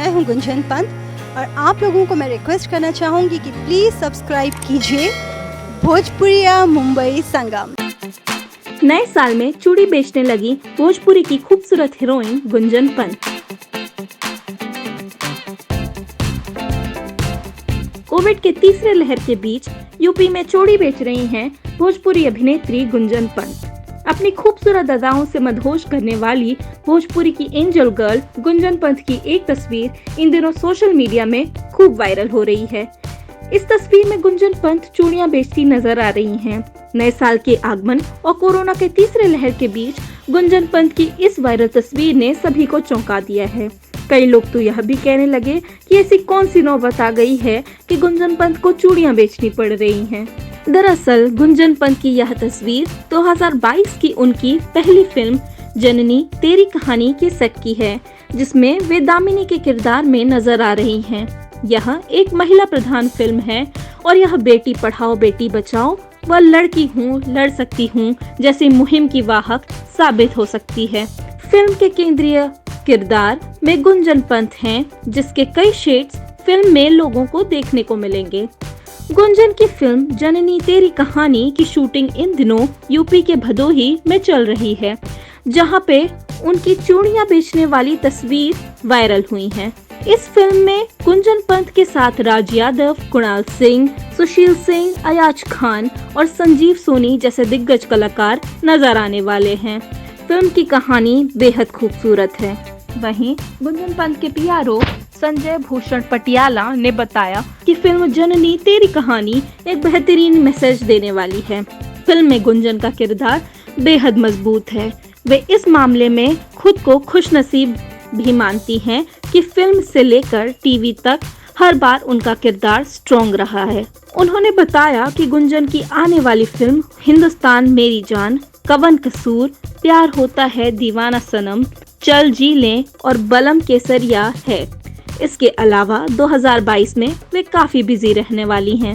मैं हूं गुंजन पंत और आप लोगों को मैं रिक्वेस्ट करना चाहूँगी कि प्लीज़ सब्सक्राइब कीजिए भोजपुरिया मुंबई संगम। नए साल में चूड़ी बेचने लगी भोजपुरी की खूबसूरत हीरोइन गुंजन पंत। कोविड के तीसरे लहर के बीच यूपी में चूड़ी बेच रही हैं भोजपुरी अभिनेत्री गुंजन पंत। अपनी खूबसूरत अदाओं से मदहोश करने वाली भोजपुरी की एंजल गर्ल गुंजन पंत की एक तस्वीर इन दिनों सोशल मीडिया में खूब वायरल हो रही है। इस तस्वीर में गुंजन पंत चूड़ियां बेचती नजर आ रही हैं। नए साल के आगमन और कोरोना के तीसरे लहर के बीच गुंजन पंत की इस वायरल तस्वीर ने सभी को चौंका दिया है। कई लोग तो यह भी कहने लगे कि ऐसी कौन सी नौबत आ गई है कि गुंजन पंत को चूड़ियां बेचनी पड़ रही हैं। दरअसल गुंजन पंत की यह तस्वीर 2022 की उनकी पहली फिल्म जननी तेरी कहानी के सेट की है, जिसमें वे दामिनी के किरदार में नजर आ रही हैं। यह एक महिला प्रधान फिल्म है और यह बेटी पढ़ाओ बेटी बचाओ व लड़की हूँ लड़ सकती हूँ जैसी मुहिम की वाहक साबित हो सकती है। फिल्म के केंद्रीय किरदार में गुंजन पंत हैं, जिसके कई शेड्स फिल्म में लोगों को देखने को मिलेंगे। गुंजन की फिल्म जननी तेरी कहानी की शूटिंग इन दिनों यूपी के भदोही में चल रही है, जहां पे उनकी चूड़ियां बेचने वाली तस्वीर वायरल हुई है। इस फिल्म में गुंजन पंत के साथ राज यादव, कुणाल सिंह, सुशील सिंह, अयाज खान और संजीव सोनी जैसे दिग्गज कलाकार नजर आने वाले हैं। फिल्म की कहानी बेहद खूबसूरत है। वहीं गुंजन पंत के पीआरओ संजय भूषण पटियाला ने बताया कि फिल्म जननी तेरी कहानी एक बेहतरीन मैसेज देने वाली है। फिल्म में गुंजन का किरदार बेहद मजबूत है। वे इस मामले में खुद को खुशनसीब भी मानती हैं कि फिल्म से लेकर टीवी तक हर बार उनका किरदार स्ट्रॉन्ग रहा है। उन्होंने बताया कि गुंजन की आने वाली फिल्म हिंदुस्तान मेरी जान, कवन कसूर, प्यार होता है दीवाना सनम, चल जी लें और बलम केसरिया है। इसके अलावा 2022 में वे काफी बिजी रहने वाली हैं।